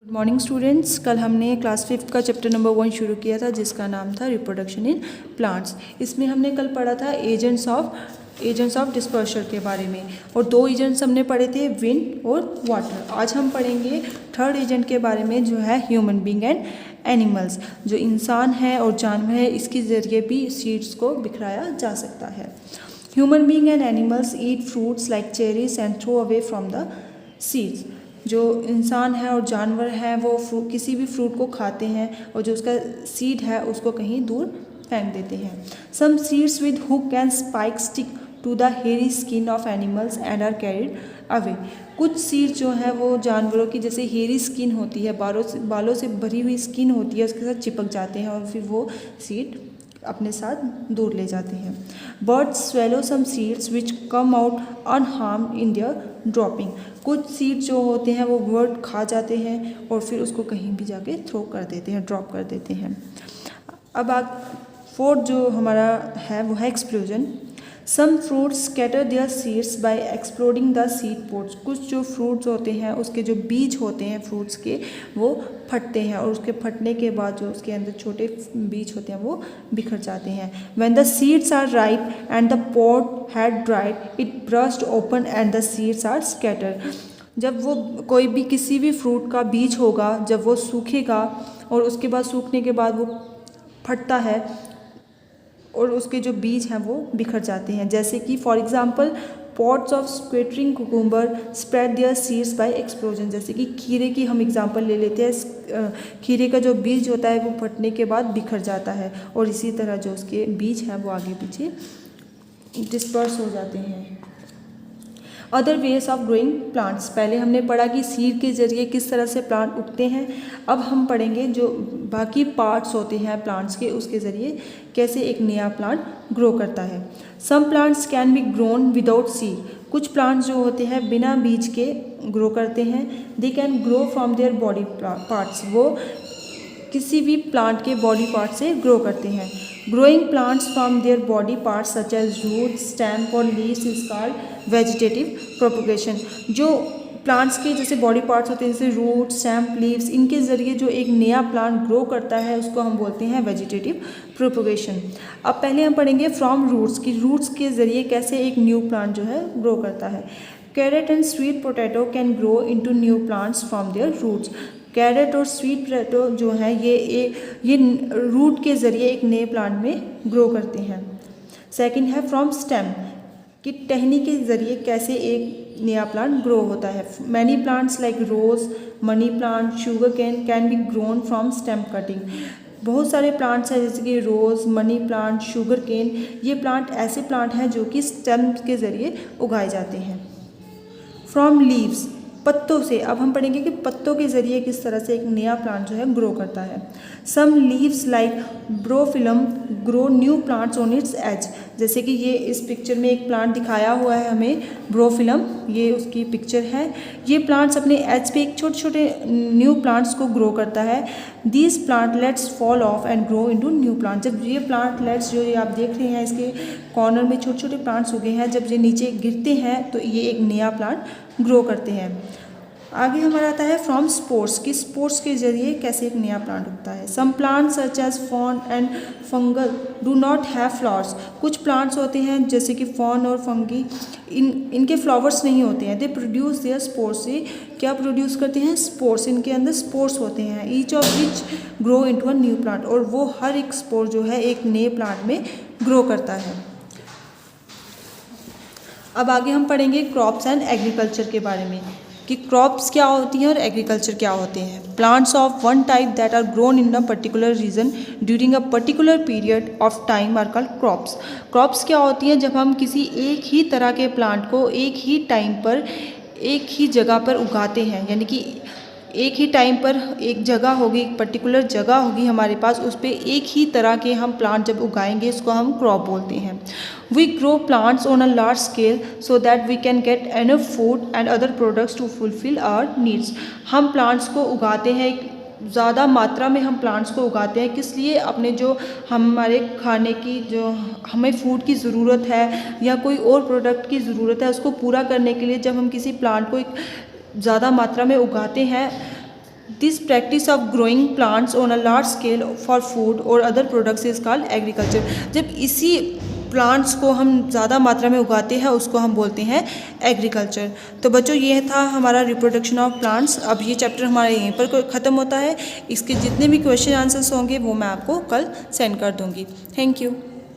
Good morning students. कल हमने class 5 का चैप्टर नंबर 1 शुरू किया था जिसका नाम था रिप्रोडक्शन इन प्लांट्स। इसमें हमने कल पढ़ा था एजेंट्स ऑफ डिस्पर्शन के बारे में और दो एजेंट्स हमने पढ़े थे, विंड और वाटर। आज हम पढ़ेंगे थर्ड एजेंट के बारे में जो है ह्यूमन बींग एंड एनिमल्स। जो इंसान है और जानवर है इसके ज़रिए भी सीड्स को बिखराया जा सकता है। Human being and animals eat fruits like cherries and throw away from the seeds. जो इंसान है और जानवर है वो किसी भी फ्रूट को खाते हैं और जो उसका सीड है उसको कहीं दूर फेंक देते हैं। Some seeds with hook and spike stick to the hairy skin of animals and are carried away. कुछ सीड जो है वो जानवरों की जैसे हेयरी स्किन होती है, बालों से भरी हुई स्किन होती है, उसके साथ चिपक जाते हैं और फिर वो सीड अपने साथ दूर ले जाते हैं। Birds swallow some seeds which come out unharmed in their dropping. कुछ सीड जो होते हैं वो बर्ड खा जाते हैं और फिर उसको कहीं भी जाके थ्रो कर देते हैं, ड्रॉप कर देते हैं। अब फोर्थ जो हमारा है वो है explosion. Some fruits scatter their seeds by exploding the seed pods. कुछ जो फ्रूट्स होते हैं उसके जो बीज होते हैं फ्रूट्स के वो फटते हैं और उसके फटने के बाद जो उसके अंदर छोटे बीज होते हैं वो बिखर जाते हैं। When the seeds are ripe and the pod had dried it burst open and the seeds are scattered. जब वो कोई भी किसी भी फ्रूट का बीज होगा, जब वो सूखेगा और उसके बाद सूखने के बाद वो फटता है और उसके जो बीज हैं वो बिखर जाते हैं। जैसे कि for example pods of squirting cucumber spread their seeds by explosion. जैसे कि खीरे की हम एग्जांपल ले लेते हैं। खीरे का जो बीज होता है वो फटने के बाद बिखर जाता है और इसी तरह जो उसके बीज हैं वो आगे पीछे डिस्पर्स हो जाते हैं। Other ways of growing plants. पहले हमने पढ़ा कि सीड के जरिए किस तरह से प्लांट उगते हैं। अब हम पढ़ेंगे जो बाकी पार्ट्स होते हैं प्लांट्स के, उसके ज़रिए कैसे एक नया प्लांट ग्रो करता है। Some plants can be grown without seed. कुछ प्लांट्स जो होते हैं बिना बीज के ग्रो करते हैं। They can grow from their body parts. वो किसी भी प्लांट के बॉडी पार्ट से ग्रो करते हैं। Growing plants from their body parts such as root stem और leaves is called vegetative propagation. जो प्लांट्स के जैसे बॉडी पार्ट्स होते हैं जैसे रूट स्टेम लीव्स, इनके ज़रिए जो एक नया प्लांट ग्रो करता है उसको हम बोलते हैं वेजिटेटिव प्रोपगेशन। अब पहले हम पढ़ेंगे फ्रॉम रूट्स की रूट्स के ज़रिए कैसे एक न्यू प्लांट जो है ग्रो करता है। Carrot and sweet potato can grow into new plants from their roots. Carrot और स्वीट पोटैटो जो है ये रूट के ज़रिए एक नए प्लांट में ग्रो करते हैं। सेकंड है फ्रॉम स्टेम कि टहनी के ज़रिए कैसे एक नया प्लांट ग्रो होता है। Many plants like rose, money plant, sugar can be grown from stem cutting. बहुत सारे प्लांट्स हैं जैसे कि rose, money plant, sugar cane, ये प्लांट ऐसे प्लांट हैं जो कि स्टेम के ज़रिए उगाए जाते हैं। फ्रॉम लीव्स पत्तों से। अब हम पढ़ेंगे कि पत्तों के ज़रिए किस तरह से एक नया प्लांट जो है ग्रो करता है। Some leaves like bryophyllum grow new plants on its edge. जैसे कि ये इस पिक्चर में एक प्लांट दिखाया हुआ है हमें ब्रोफिलम, ये उसकी पिक्चर है। ये प्लांट्स अपने एज पे एक छोटे छोटे न्यू प्लांट्स को ग्रो करता है। These plantlets fall of and grow into new plant. जब ये प्लांटलेट्स जो ये आप देख रहे हैं इसके कॉर्नर में छोटे छोटे प्लांट्स उगे हैं, जब ये नीचे गिरते हैं तो ये एक नया प्लांट ग्रो करते हैं। आगे हमारा आता है फ्रॉम स्पोर्स कि स्पोर्स के जरिए कैसे एक नया प्लांट उगता है। Some plants such as fern and fungal do not have flowers. कुछ प्लांट्स होते हैं जैसे कि फॉर्न और फंगी, इनके फ्लावर्स नहीं होते हैं। They produce their spores. से क्या प्रोड्यूस करते हैं? स्पोर्स। इनके अंदर स्पोर्स होते हैं। Each of which grow into a new plant. और वो हर एक स्पोर जो है एक नए प्लांट में ग्रो करता है। अब आगे हम पढ़ेंगे क्रॉप्स एंड एग्रीकल्चर के बारे में कि क्रॉप्स क्या होती हैं और एग्रीकल्चर क्या होते हैं। Plants of one type that are grown in a particular region during a particular period of time are called crops. Crops क्या होती हैं? जब हम किसी एक ही तरह के प्लांट को एक ही टाइम पर एक ही जगह पर उगाते हैं, यानी कि एक ही टाइम पर एक जगह होगी, एक पर्टिकुलर जगह होगी हमारे पास, उस पर एक ही तरह के हम प्लांट जब उगाएंगे इसको हम क्रॉप बोलते हैं। We grow plants on a large scale so that we can get enough food and other products to fulfil our needs. हम प्लांट्स को उगाते हैं, ज़्यादा मात्रा में हम प्लांट्स को उगाते हैं, किस लिए? अपने जो हमारे खाने की जो हमें फूड की ज़रूरत है या कोई और प्रोडक्ट की ज़रूरत है उसको पूरा करने के लिए जब हम किसी प्लांट को ज़्यादा मात्रा में उगाते हैं this practice of growing plants on a large scale for food और other products is called agriculture. जब इसी प्लांट्स को हम ज़्यादा मात्रा में उगाते हैं उसको हम बोलते हैं एग्रीकल्चर। तो बच्चों ये था हमारा रिप्रोडक्शन ऑफ प्लांट्स। अब ये चैप्टर हमारा यहीं पर ख़त्म होता है। इसके जितने भी क्वेश्चन आंसर्स होंगे वो मैं आपको कल सेंड कर दूँगी। Thank you.